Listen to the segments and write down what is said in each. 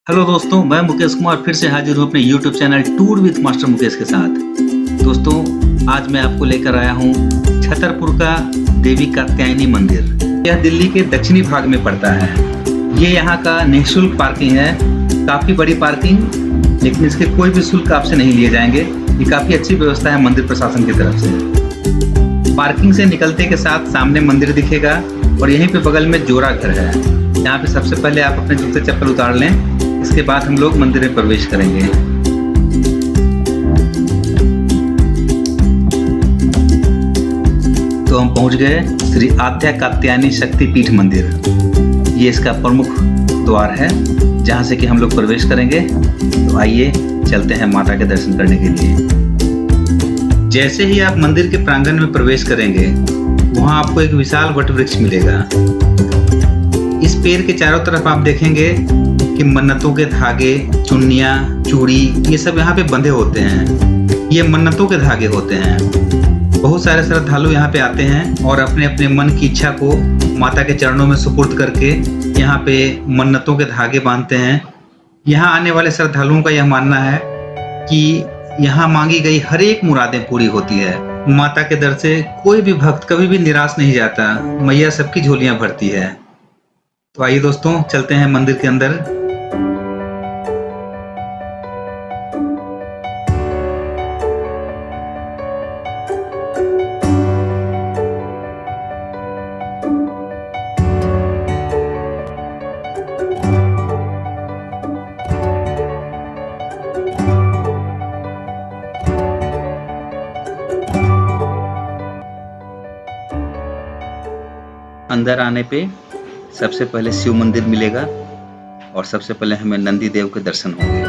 Hello दोस्तों, मैं मुकेश कुमार फिर से हाजिर हूँ अपने YouTube channel tour with master Mukesh के साथ। दोस्तों, आज मैं आपको लेकर आया हूँ छतरपुर का देवी कात्यायनी मंदिर। यह दिल्ली के दक्षिणी भाग में पड़ता है। ये यहाँ का निःशुल्क पार्किंग है, काफ़ी बड़ी पार्किंग, लेकिन इसके कोई भी शुल्क आपसे नहीं लिए जाएंगे। ये काफ़ी अच्छी व्यवस्था है मंदिर प्रशासन की तरफ से। पार्किंग से निकलते के साथ सामने मंदिर दिखेगा और यहीं पे बगल में जोरा घर है। यहाँ पे सबसे पहले आप अपने जूते चप्पल उतार लें, इसके बाद हम लोग मंदिर में प्रवेश करेंगे। तो हम पहुंच गए श्री आद्या कात्यायनी शक्तिपीठ मंदिर। ये इसका प्रमुख द्वार है जहां से कि हम लोग प्रवेश करेंगे। तो आइए चलते हैं माता के दर्शन करने के लिए। जैसे ही आप मंदिर के प्रांगण में प्रवेश करेंगे, वहां आपको एक विशाल वट वृक्ष मिलेगा। इस पेड़ के चारों तरफ आप देखेंगे कि मन्नतों के धागे, चुन्नियाँ, चूड़ी, ये सब यहाँ पे बंधे होते हैं। ये मन्नतों के धागे होते हैं। बहुत सारे श्रद्धालु यहाँ पे आते हैं और अपने अपने मन की इच्छा को माता के चरणों में सुपुर्द करके यहाँ पे मन्नतों के धागे बांधते हैं। यहाँ आने वाले श्रद्धालुओं का यह मानना है कि यहाँ मांगी गई हर एक मुरादें पूरी होती है। माता के दर से कोई भी भक्त कभी भी निराश नहीं जाता। मैया सबकी झोलियाँ भरती है। तो आइए दोस्तों, चलते हैं मंदिर के अंदर। अंदर आने पे सबसे पहले शिव मंदिर मिलेगा और सबसे पहले हमें नंदी देव के दर्शन होंगे।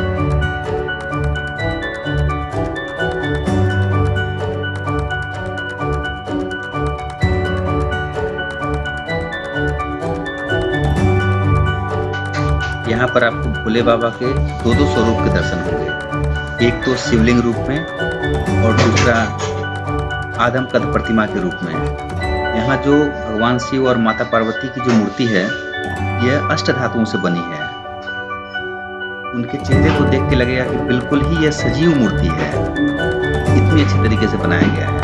यहाँ पर आपको भोले बाबा के दो स्वरूप के दर्शन होंगे। एक तो शिवलिंग रूप में और दूसरा आदम कद प्रतिमा के रूप में। यहाँ जो भगवान शिव और माता पार्वती की जो मूर्ति है, यह अष्ट धातुओं से बनी है। उनके चेहरे को देख के लगेगा कि बिल्कुल ही यह सजीव मूर्ति है। इतनी अच्छी तरीके से बनाया गया है।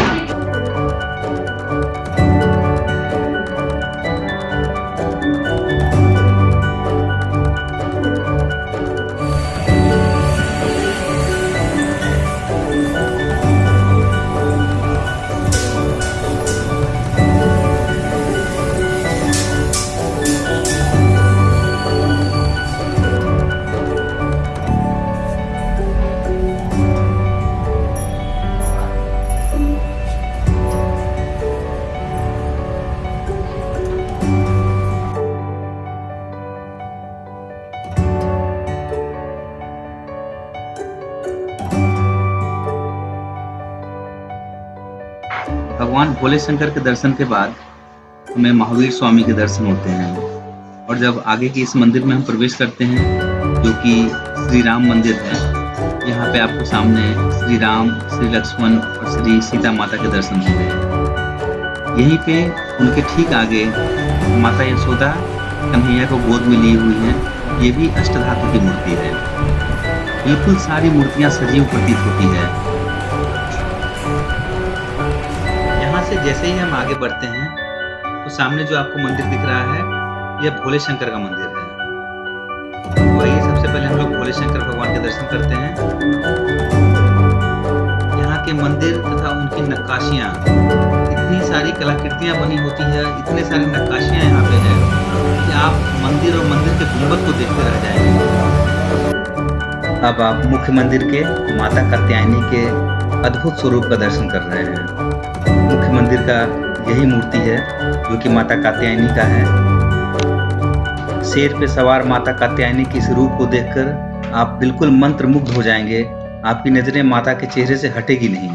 भगवान भोले शंकर के दर्शन के बाद हमें महावीर स्वामी के दर्शन होते हैं। और जब आगे की इस मंदिर में हम प्रवेश करते हैं, जो कि श्री राम मंदिर है, यहाँ पे आपको सामने श्री राम, श्री लक्ष्मण और श्री सीता माता के दर्शन होंगे। यहीं पे उनके ठीक आगे माता यशोदा कन्हैया को गोद में ली हुई है। ये भी अष्टधातु की मूर्ति है। बिल्कुल सारी मूर्तियाँ सजीव प्रतीत होती है। जैसे ही हम आगे बढ़ते हैं, तो सामने जो आपको मंदिर दिख रहा है, यह भोले शंकर का मंदिर है। तो आइए सबसे पहले हम लोग भोले शंकर भगवान के दर्शन करते हैं। यहाँ के मंदिर तथा उनकी नक्काशियाँ, इतनी सारी कलाकृतियाँ बनी होती है, इतने सारी नक्काशियाँ यहाँ पे है कि आप मंदिर और मंदिर के गुंबद को देखते रह जाएंगे। अब आप मुख्य मंदिर के माता कात्यायनी के अद्भुत स्वरूप का दर्शन कर रहे हैं। मुख्य मंदिर का यही मूर्ति है जो कि माता कात्यायनी का है। शेर पे सवार माता कात्यायनी के इस रूप को देखकर आप बिल्कुल मंत्रमुग्ध हो जाएंगे। आपकी नजरें माता के चेहरे से हटेगी नहीं।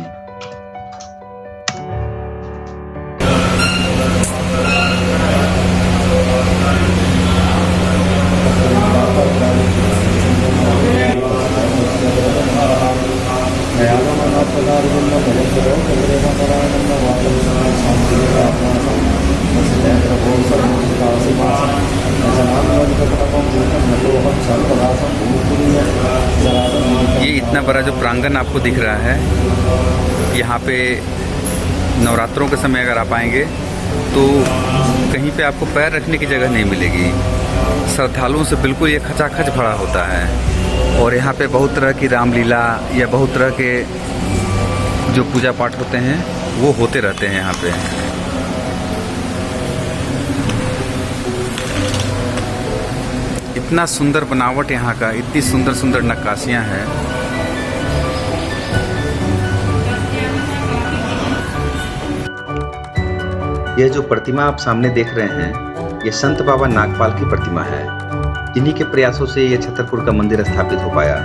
बड़ा जो प्रांगण आपको दिख रहा है, यहाँ पे नवरात्रों के समय अगर आप आएंगे तो कहीं पे आपको पैर रखने की जगह नहीं मिलेगी। श्रद्धालुओं से बिल्कुल ये खचाखच भरा होता है और यहाँ पे बहुत तरह की रामलीला या बहुत तरह के जो पूजा पाठ होते हैं वो होते रहते हैं यहाँ पे। इतना सुंदर बनावट यहाँ का, इतनी सुंदर सुंदर नक्काशियाँ हैं। यह जो प्रतिमा आप सामने देख रहे हैं, ये संत बाबा नागपाल की प्रतिमा है। इन्हीं के प्रयासों से यह छतरपुर का मंदिर स्थापित हो पाया।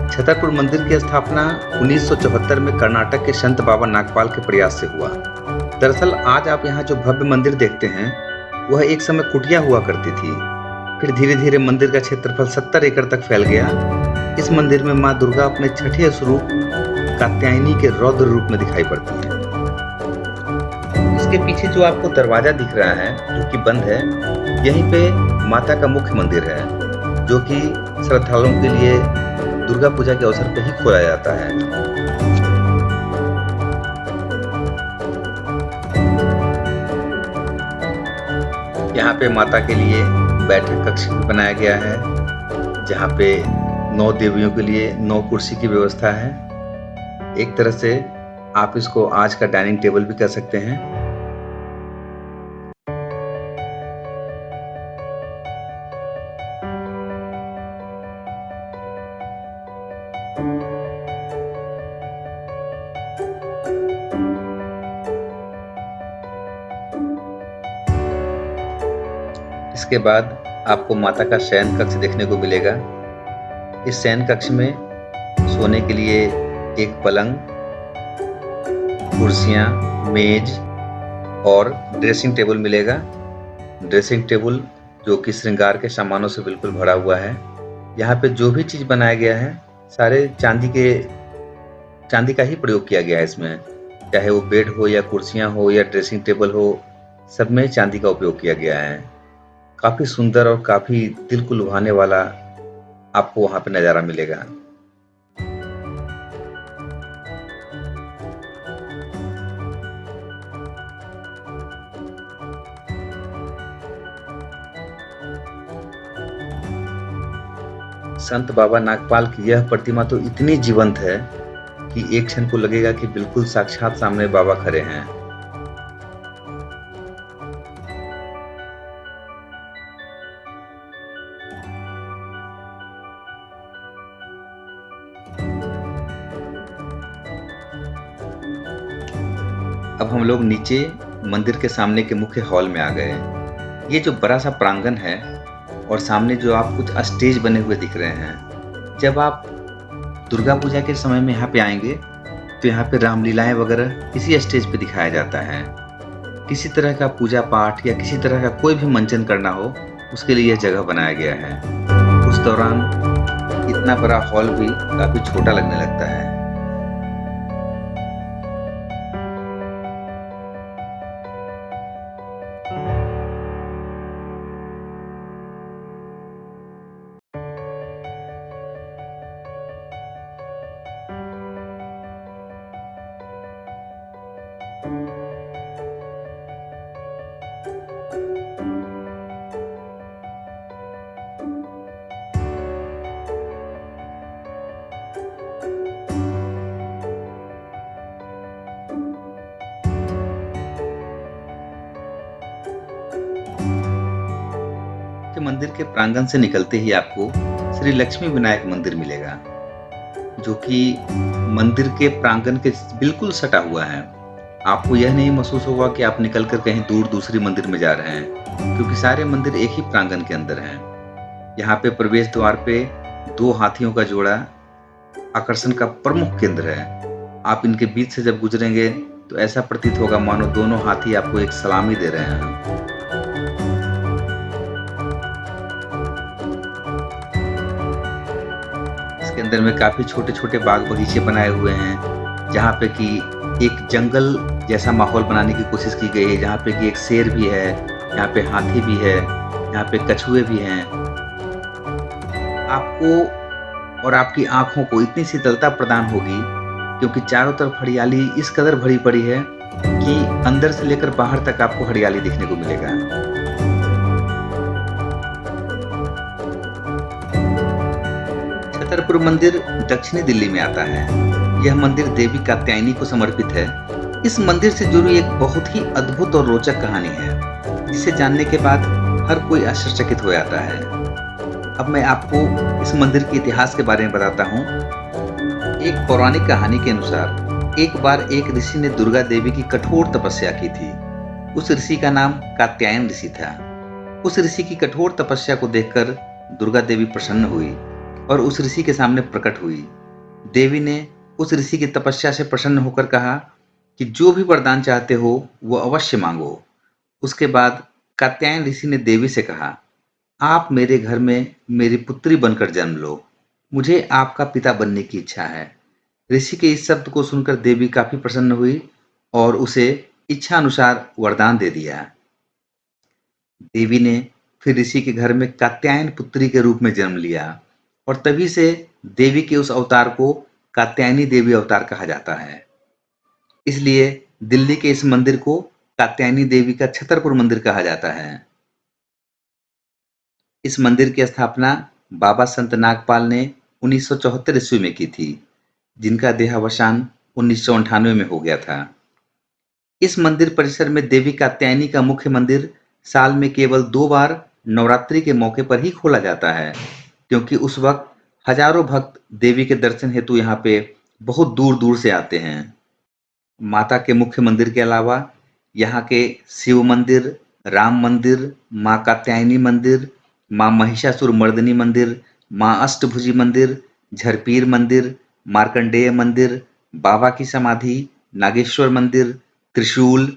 छतरपुर मंदिर की स्थापना 1974 में कर्नाटक के संत बाबा नागपाल के प्रयास से हुआ। दरअसल आज आप यहाँ जो भव्य मंदिर देखते हैं, वह एक समय कुटिया हुआ करती थी। फिर धीरे धीरे मंदिर का क्षेत्रफल 70 एकड़ तक फैल गया। इस मंदिर में माँ दुर्गा अपने छठे स्वरूप कात्यायनी के रौद्र रूप में दिखाई पड़ती है। इसके पीछे जो आपको दरवाजा दिख रहा है, जो कि बंद है, यहीं पे माता का मुख्य मंदिर है, जो कि श्रद्धालुओं के लिए दुर्गा पूजा के अवसर पर ही खोला जाता है। यहाँ पे माता के लिए बैठक कक्ष बनाया गया है, जहाँ पे 9 देवियों के लिए 9 कुर्सी की व्यवस्था है। एक तरह से आप इसको आज का डाइनिंग टेबल भी कह सकते हैं। इसके बाद आपको माता का शयन कक्ष देखने को मिलेगा। इस शयन कक्ष में सोने के लिए एक पलंग, कुर्सियां, मेज और ड्रेसिंग टेबल मिलेगा। ड्रेसिंग टेबल जो कि श्रृंगार के सामानों से बिल्कुल भरा हुआ है। यहाँ पे जो भी चीज़ बनाया गया है, सारे चांदी का ही प्रयोग किया गया है इसमें। चाहे वो बेड हो या कुर्सियां हो या ड्रेसिंग टेबल हो, सब में चांदी का उपयोग किया गया है। काफ़ी सुंदर और काफ़ी दिल को लुभाने वाला आपको वहाँ पे नज़ारा मिलेगा। संत बाबा नागपाल की यह प्रतिमा तो इतनी जीवंत है कि एक क्षण को लगेगा कि बिल्कुल साक्षात सामने बाबा खड़े हैं। अब हम लोग नीचे मंदिर के सामने के मुख्य हॉल में आ गए। ये जो बड़ा सा प्रांगण है और सामने जो आप कुछ स्टेज बने हुए दिख रहे हैं, जब आप दुर्गा पूजा के समय में यहाँ पे आएंगे तो यहाँ पे रामलीलाएं वगैरह इसी स्टेज पे दिखाया जाता है। किसी तरह का पूजा पाठ या किसी तरह का कोई भी मंचन करना हो, उसके लिए यह जगह बनाया गया है। उस दौरान इतना बड़ा हॉल भी काफ़ी छोटा लगने लगता है। मंदिर के प्रांगण से निकलते ही आपको श्री लक्ष्मी विनायक मंदिर मिलेगा, जो कि मंदिर के प्रांगण के बिल्कुल सटा हुआ है। आपको यह नहीं महसूस होगा कि आप निकलकर कहीं दूर दूसरी मंदिर में जा रहे हैं, क्योंकि सारे मंदिर एक ही प्रांगण के अंदर हैं। यहाँ पे प्रवेश द्वार पे 2 हाथियों का जोड़ा आकर्षण का प्रमुख केंद्र है। आप इनके बीच से जब गुजरेंगे तो ऐसा प्रतीत होगा मानो दोनों हाथी आपको एक सलामी दे रहे हैं। इसके अंदर में काफी छोटे छोटे बाग बगीचे बनाए हुए हैं, जहाँ पे कि एक जंगल जैसा माहौल बनाने की कोशिश की गई है, जहाँ पे कि एक शेर भी है, यहाँ पे हाथी भी है, यहाँ पे कछुए भी हैं। आपको और आपकी आँखों को इतनी शीतलता प्रदान होगी, क्योंकि चारों तरफ हरियाली इस कदर भरी पड़ी है कि अंदर से लेकर बाहर तक आपको हरियाली देखने को मिलेगा। छतरपुर मंदिर दक्षिणी दिल्ली में आता है। यह मंदिर देवी कात्यायनी को समर्पित है। इस मंदिर से जुड़ी एक बहुत ही अद्भुत और रोचक कहानी है, जिसे जानने के बाद हर कोई आश्चर्यचकित हो जाता है। अब मैं आपको इस मंदिर के इतिहास के बारे में बताता हूँ। एक पौराणिक कहानी के अनुसार एक बार एक ऋषि ने दुर्गा देवी की कठोर तपस्या की थी। उस ऋषि का नाम कात्यायन ऋषि था। उस ऋषि की कठोर तपस्या को देखकर दुर्गा देवी प्रसन्न हुई और उस ऋषि के सामने प्रकट हुई। देवी ने उस ऋषि की तपस्या से प्रसन्न होकर कहा कि जो भी वरदान चाहते हो वो अवश्य मांगो। उसके बाद कात्यायन ऋषि ने देवी से कहा, आप मेरे घर में मेरी पुत्री बनकर जन्म लो। मुझे आपका पिता बनने की इच्छा है। ऋषि के इस शब्द को सुनकर देवी काफी प्रसन्न हुई और उसे इच्छा अनुसार वरदान दे दिया। देवी ने फिर ऋषि के घर में कात्यायन पुत्री के रूप में जन्म लिया और तभी से देवी के उस अवतार को कात्यायनी देवी अवतार कहा जाता है। इसलिए दिल्ली के इस मंदिर को कात्यायनी देवी का छतरपुर मंदिर कहा जाता है। इस मंदिर की स्थापना बाबा संत नागपाल ने 1974 ईस्वी में की थी, जिनका देहावसान 1998 में हो गया था। इस मंदिर परिसर में देवी कात्यायनी का मुख्य मंदिर साल में केवल 2 बार नवरात्रि के मौके पर ही खोला जाता है, क्योंकि उस वक्त हजारों भक्त देवी के दर्शन हेतु यहाँ पे बहुत दूर-दूर से आते हैं। माता के मुख्य मंदिर के अलावा यहाँ के शिव मंदिर, राम मंदिर, माँ कात्यायनी मंदिर, माँ महिषासुरमर्दिनी मंदिर, माँ अष्टभुजी मंदिर, झरपीर मंदिर, मार्कंडेय मंदिर, बाबा की समाधि, नागेश्वर मंदिर, त्रिशूल,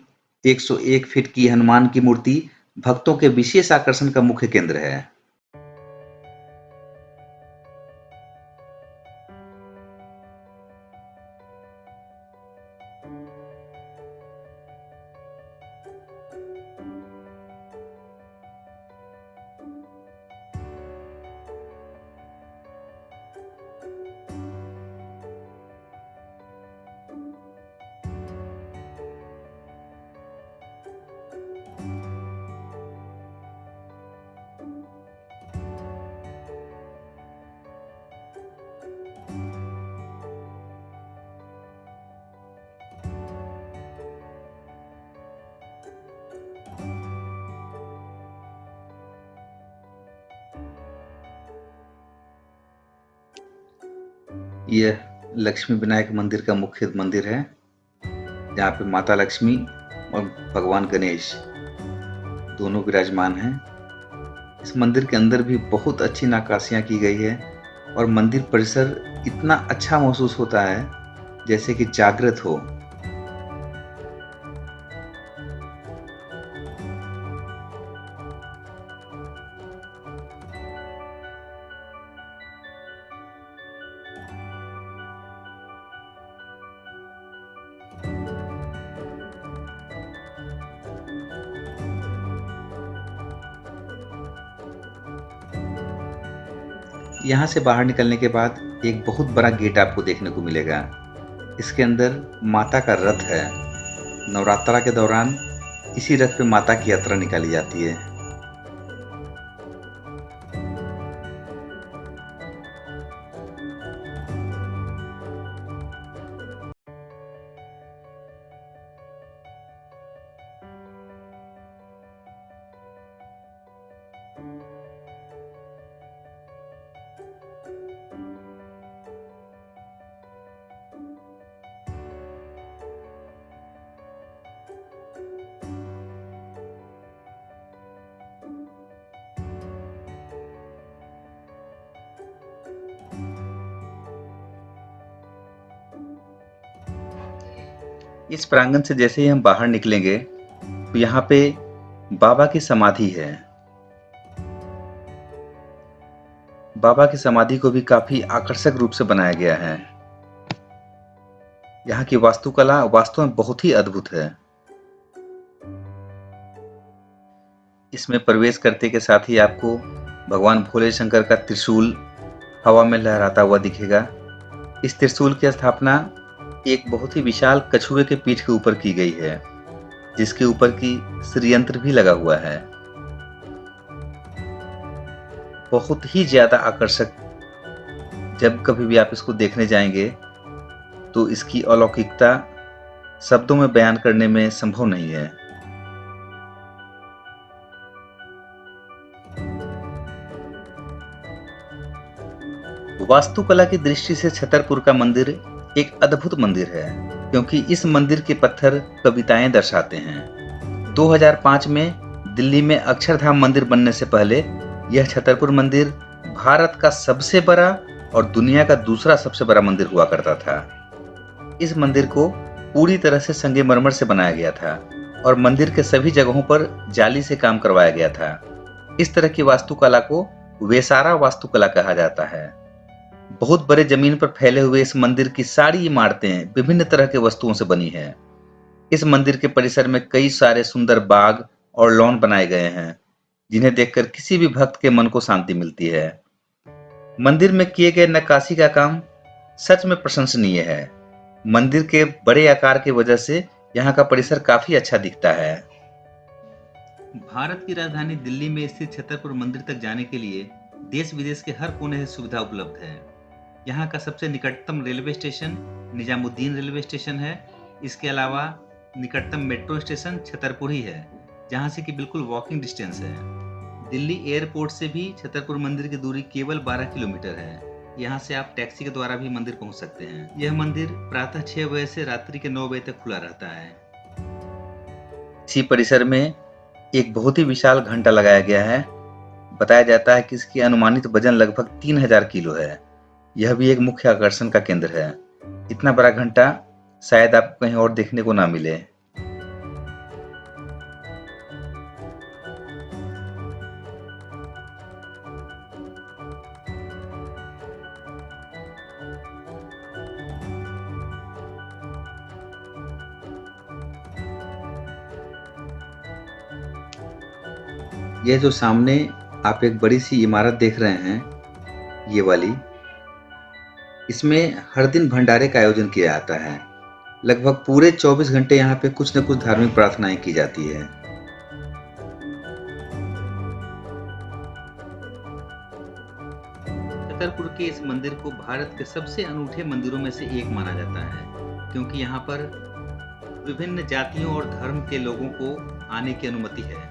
101 फीट की हनुमान की मूर्ति भक्तों के विशेष आकर्षण का मुख्य केंद्र है। यह लक्ष्मी विनायक मंदिर का मुख्य मंदिर है, जहाँ पे माता लक्ष्मी और भगवान गणेश दोनों विराजमान हैं। इस मंदिर के अंदर भी बहुत अच्छी नक्काशियाँ की गई है और मंदिर परिसर इतना अच्छा महसूस होता है जैसे कि जागृत हो। यहाँ से बाहर निकलने के बाद एक बहुत बड़ा गेट आपको देखने को मिलेगा। इसके अंदर माता का रथ है। नवरात्रा के दौरान इसी रथ पे माता की यात्रा निकाली जाती है। इस प्रांगण से जैसे ही हम बाहर निकलेंगे तो यहाँ पे बाबा की समाधि है। बाबा की समाधि को भी काफी आकर्षक रूप से बनाया गया है। यहाँ की वास्तुकला वास्तव में बहुत ही अद्भुत है। इसमें प्रवेश करते के साथ ही आपको भगवान भोले शंकर का त्रिशूल हवा में लहराता हुआ दिखेगा। इस त्रिशूल की स्थापना एक बहुत ही विशाल कछुए के पीठ के ऊपर की गई है, जिसके ऊपर की श्रीयंत्र भी लगा हुआ है। बहुत ही ज्यादा आकर्षक। जब कभी भी आप इसको देखने जाएंगे तो इसकी अलौकिकता शब्दों में बयान करने में संभव नहीं है। वास्तुकला की दृष्टि से छतरपुर का मंदिर एक अद्भुत मंदिर है, क्योंकि इस मंदिर के पत्थर कविताएं दर्शाते हैं। 2005 में दिल्ली में अक्षरधाम मंदिर बनने से पहले यह छतरपुर मंदिर भारत का सबसे बड़ा और दुनिया का दूसरा सबसे बड़ा मंदिर हुआ करता था। इस मंदिर को पूरी तरह से संगमरमर से बनाया गया था और मंदिर के सभी जगहों पर जाली से काम करवाया गया था। इस तरह की वास्तुकला को वेसारा वास्तुकला कहा जाता है। बहुत बड़े जमीन पर फैले हुए इस मंदिर की सारी इमारतें विभिन्न तरह के वस्तुओं से बनी हैं। इस मंदिर के परिसर में कई सारे सुंदर बाग और लॉन बनाए गए हैं, जिन्हें देखकर किसी भी भक्त के मन को शांति मिलती है। मंदिर में किए गए नक्काशी का काम सच में प्रशंसनीय है। मंदिर के बड़े आकार की वजह से यहाँ का परिसर काफी अच्छा दिखता है। भारत की राजधानी दिल्ली में स्थित छतरपुर मंदिर तक जाने के लिए देश विदेश के हर कोने से सुविधा उपलब्ध है। यहाँ का सबसे निकटतम railway station Nizamuddin railway station है। इसके अलावा निकटतम मेट्रो स्टेशन छतरपुर ही है, जहाँ से कि बिल्कुल वॉकिंग डिस्टेंस है। दिल्ली एयरपोर्ट से भी छतरपुर मंदिर की दूरी केवल 12 किलोमीटर है। यहाँ से आप टैक्सी के द्वारा भी मंदिर पहुँच सकते हैं। यह मंदिर प्रातः 6 बजे से रात्रि के 9 बजे तक खुला रहता है। इसी परिसर में एक बहुत ही विशाल घंटा लगाया गया है। बताया जाता है कि इसकी अनुमानित वजन लगभग 3000 किलो है। यह भी एक मुख्य आकर्षण का केंद्र है। इतना बड़ा घंटा शायद आपको कहीं और देखने को ना मिले। यह जो सामने आप एक बड़ी सी इमारत देख रहे हैं, ये वाली, इसमें हर दिन भंडारे का आयोजन किया जाता है। लगभग पूरे 24 घंटे यहाँ पे कुछ न कुछ धार्मिक प्रार्थनाएं की जाती है। छतरपुर के इस मंदिर को भारत के सबसे अनूठे मंदिरों में से एक माना जाता है, क्योंकि यहाँ पर विभिन्न जातियों और धर्म के लोगों को आने की अनुमति है।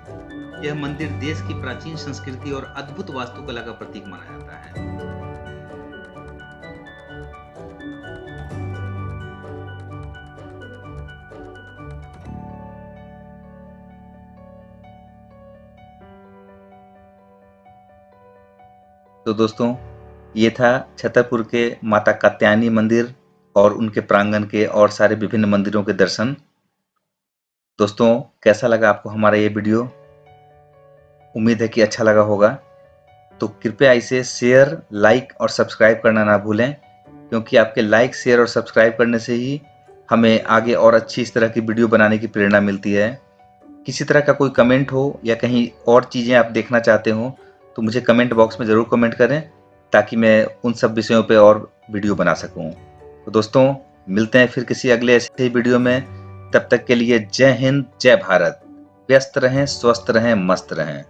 यह मंदिर देश की प्राचीन संस्कृति और अद्भुत वास्तुकला का प्रतीक माना जाता है। तो दोस्तों, ये था छतरपुर के माता कात्यायनी मंदिर और उनके प्रांगण के और सारे विभिन्न मंदिरों के दर्शन। दोस्तों, कैसा लगा आपको हमारा ये वीडियो? उम्मीद है कि अच्छा लगा होगा। तो कृपया इसे शेयर, लाइक और सब्सक्राइब करना ना भूलें, क्योंकि आपके लाइक, शेयर और सब्सक्राइब करने से ही हमें आगे और अच्छी इस तरह की वीडियो बनाने की प्रेरणा मिलती है। किसी तरह का कोई कमेंट हो या कहीं और चीज़ें आप देखना चाहते हो तो मुझे कमेंट बॉक्स में ज़रूर कमेंट करें, ताकि मैं उन सब विषयों पे और वीडियो बना सकूं। तो दोस्तों, मिलते हैं फिर किसी अगले ऐसे ही वीडियो में। तब तक के लिए जय हिंद, जय भारत। व्यस्त रहें, स्वस्थ रहें, मस्त रहें।